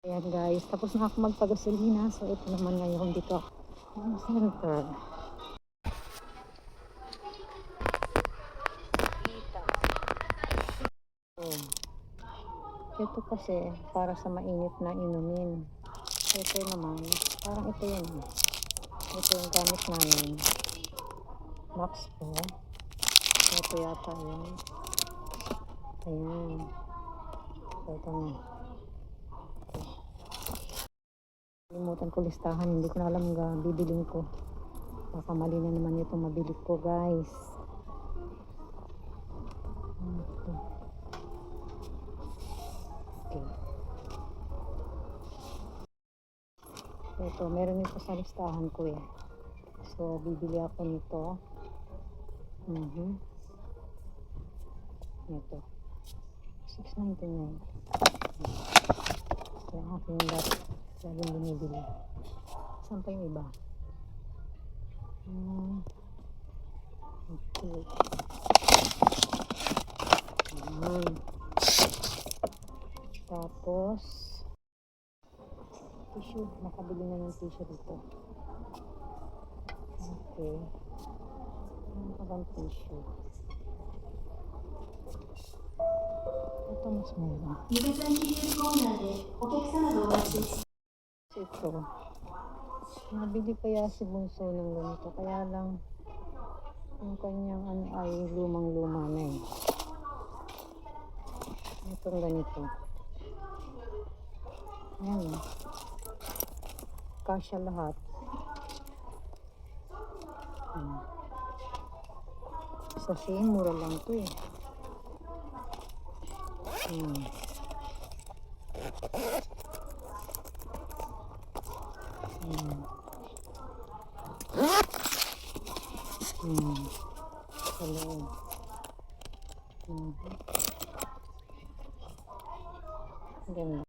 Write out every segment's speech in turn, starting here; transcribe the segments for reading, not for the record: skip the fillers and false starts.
Ayan guys, tapos na ako magpagasolina. So ito naman ngayon dito ang center. So, ito kasi para sa mainit na inumin. Ito naman, parang ito yun. Ito yung gamit namin. Max po. Ito yata yun. Ayan. So ito na. Limutan ko listahan. Hindi ko na alam ang bibiling ko. Baka mali na naman itong mabili ko guys. Ito. Okay. Ito, meron ito sa listahan ko eh. So, bibili ako nito. Ito. 6.99. Kaya aking laging binibili. Saan pa yung iba? Okay. Tapos, tissue. Nakabili na ng tissue dito. Okay. Ano pa bang tissue? Ito mas mura. Ito. Nabili kaya si Bunso ng ganito. Kaya lang, yung kanyang ano ay lumang-luma na eh. Itong ganito. Ayan eh. Kasya lahat. Sa Shein, mura lang to eh. Hello. Ganda.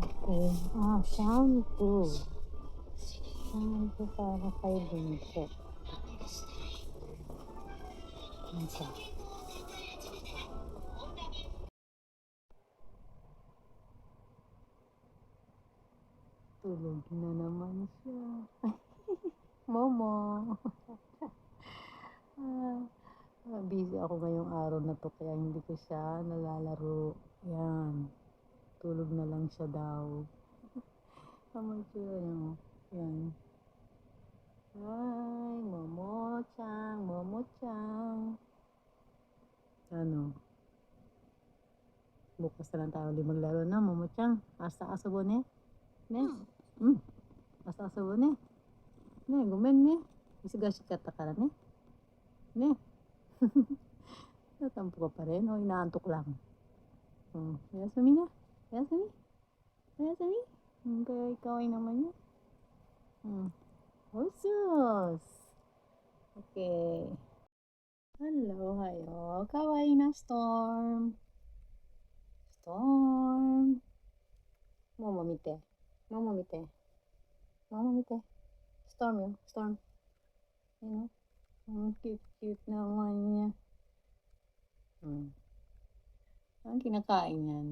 Okay. Shampoo. Shampoo para kay Bunso. Okay. Tulog na naman siya. Momo. Busy ako ngayong araw na to kaya hindi ko siya nalalaro. Yan. Tulog na lang siya daw. Tama siya. Yan. Ay, Momo-chan, Momo-chan. Ano? Bukas na lang tayo ulit maglaro na, Momo-chan. Hasta ka sabon eh. Ne? Hasta ka sabon eh. Ne, gumen ne. Isigashi kata ka na ne. Ne. Natampo ka pa rin o inaantok lang. Yasumi na. Yasumi. Yasumi. Kaya ikaw ay naman yun. Osus. Okay. Hello, hayo. Kawaii na Storm. Storm. Momo mite. Momo mite. Momo mite. Storm yun. Storm. Yun o. Cute naman niya. Ang kinakain yan.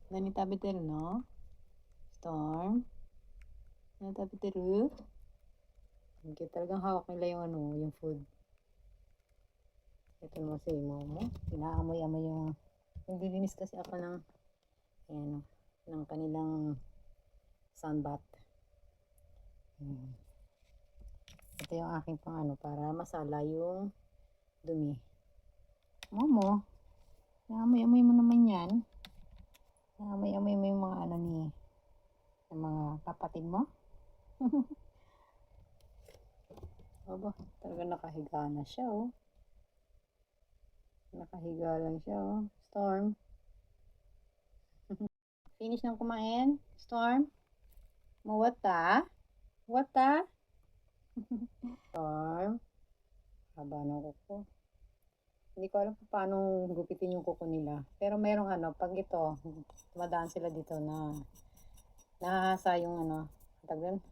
Nanitabi-teru no? Storm. Nanitabi-teru. Okay, talagang hawak nila yung ano, yung food. Ito naman si Momo. Pinaamoy-amoy yung naglilinis kasi ako ng ayan, ng kanilang sunbath. Ito yung aking pang ano para masala yung dumi. Momo, pinaamoy-amoy mo naman yan. Pinaamoy-amoy mo yung mga ano ni ng mga kapatid mo. Aba, talaga nakahiga na siya oh. Nakahiga lang siya oh. Storm. Finish nang kumain? Storm? Mawata? Wata? Storm? Haba ng kuko. Hindi ko alam paano gupitin yung kuko nila. Pero merong ano, pag ito, tumadaan sila dito na nahasa yung ano, tagdan.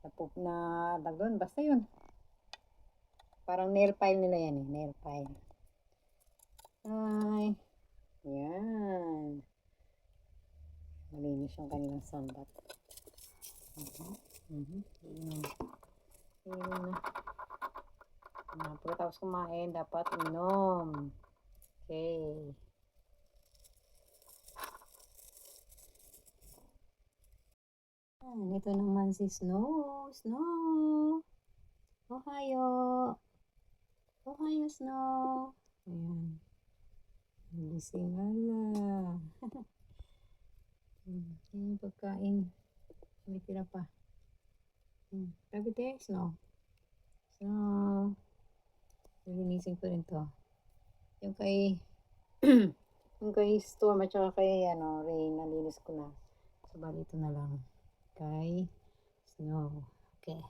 Tagdan, basta yun. Parang nail file nila yan eh, nail file. Ay, yan. malinis yung kanilang sambat. Inom. Inom na. Pagkatapos kumain, dapat inom. Okay. Ito naman si Snow. Snow! Ohayo! Ohayo, Snow! Ayan. Gising ala. Yan yung pagkain. May tira pa. Sabi te, Snow. Snow. Nilinisin ko rin to. Yung kay yung kay Storm at saka kay Rain, nalinis ko na. So, bali ito na lang. Kay Snow. Okay.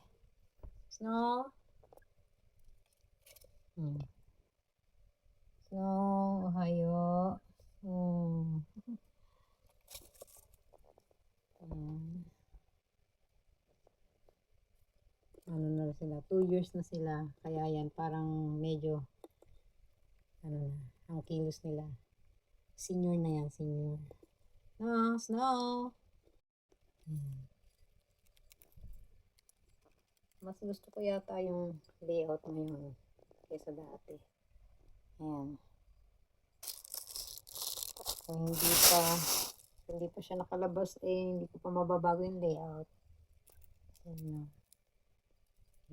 Snow. Snow, ohayo. Ano na sila? 2 years na sila. Kaya yan, parang medyo ang kilos nila. Senior na yan, senior. No, Snow. Mas gusto ko yata yung layout ngayon kaysa dati. Ayan. Kung hindi pa siya nakalabas, hindi ko pa mababago yung layout. Ayan.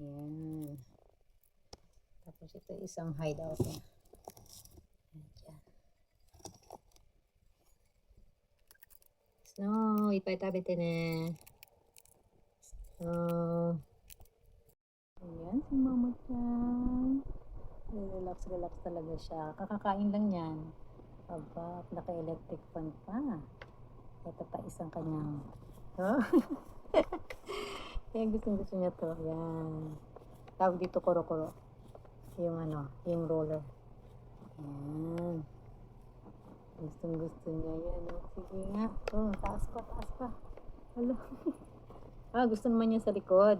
Ayan. Tapos ito isang hideout niya. Ayan. Snow, ipaitabite ne. Snow. Ayan, si Mama Chan. Relax talaga siya. Kakakain lang yan. Aba, naka-electric fan pa. Ito pa isang kanyang. Ayan, gusto niya to. Ayan. Tawag dito koro-koro. Yung roller. Ayan. Gusto niya yan. Sige nga. Taas pa. Hala. Gusto naman niya sa likod.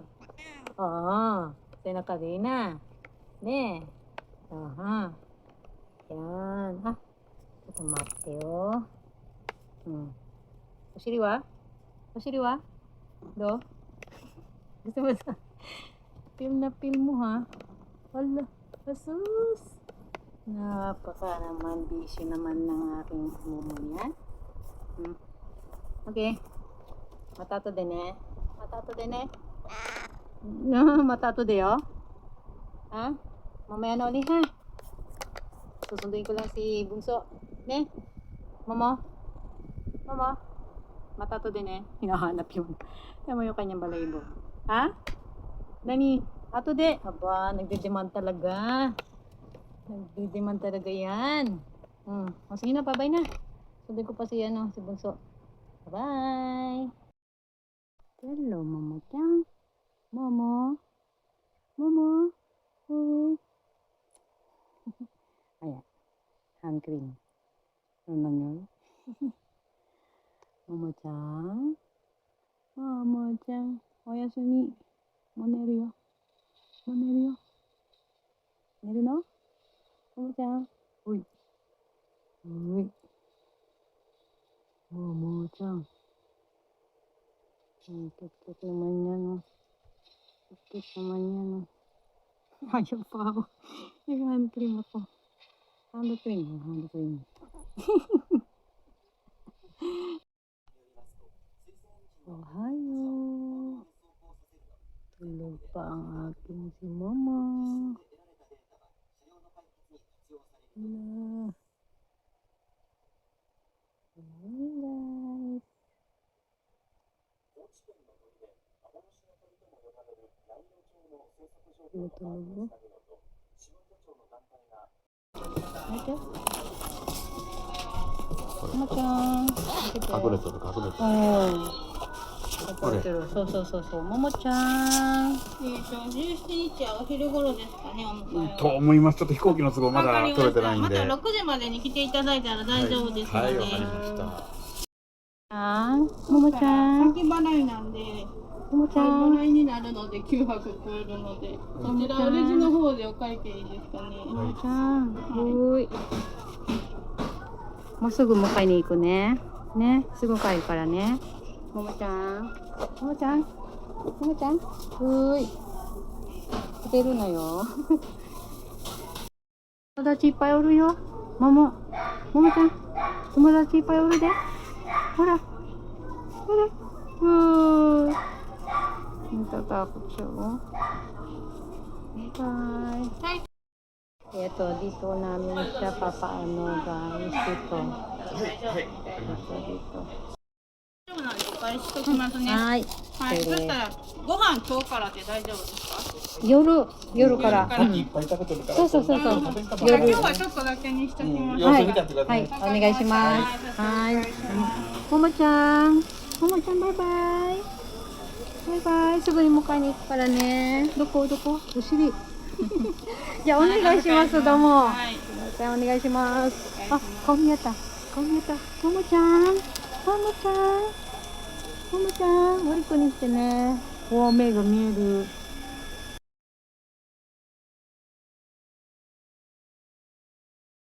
Kasi nakarina. Ne. Aha. Yan. Ito Mateo. Oshiri wa? Do? Gusto mo sa? Film mo ha? Wala. Asus. Napaka naman busy naman ng aking mumo yan. Okay. Matato din eh. Matato de oh. Ha? Mamaya na ulit ha. Susunduin ko lang si Bunso. Ne? Mama? Matato din eh. Hinahanap yun. Kaya mo yung kanyang balayibo. Ha? Nani? Ato de. Aba, nagdidemand talaga. Nagdidemand talaga yan. Sige na, bye na. Sunduin ko pa si Bunso. Bye. Hello, Mama Chan. Mama. Ayan. Hand cream. Ano na yun? Mama Chan. Oyasumi. Moneru yo. Neru no? Mama Chan. Uy. Mama Chan. Cute naman yan, Cute naman yan, Ayaw pa ako. Nag-hand cream ako. Hand cream. Ohayo. Tulog pa ang aking si Mama. Hala. Hey guys. Tulog mo? Okay. Mama-chan. 隠れてる。そう。ももちゃん。17日はお昼頃ですかね、お迎えは。と思います。ちょっと飛行機の都合まだ取れてないんで。また6時までに来ていただいたら大丈夫ですので。はい、わかりました。ももちゃん。先払いなんで、ももちゃ先ん。払いになるので9泊超えるので、こちらレジの方でお会計いいですかね。ももちゃん。ほい。もうすぐ迎えに行くね。ね、すぐ帰るからね。ももちゃん。ももちゃん。ももちゃん。来てるのよ。友達いっぱいおるよ。ももちゃん。友達いっぱいおるで。ほら。ほら。Minta takut siya. Bye. Ito, dito namin siya papaano guys. Dito. Dito. 大丈夫なんでお返ししときますね。はい。はい。そしたらご飯今日からで大丈夫ですか？夜から。いっぱい食べてるから。そうそうそうそう。じゃあ今日はちょっとだけにしときます。はい。はい。お願いします。はい。ももちゃん。ももちゃんバイバイ。バイバイ。すぐに迎えに行くからね。どこお尻。じゃあお願いします。どうも。はい。すみません、お願いします。あ、顔見えた。ももちゃん。ももちゃん。おりこにしてね。目が見える。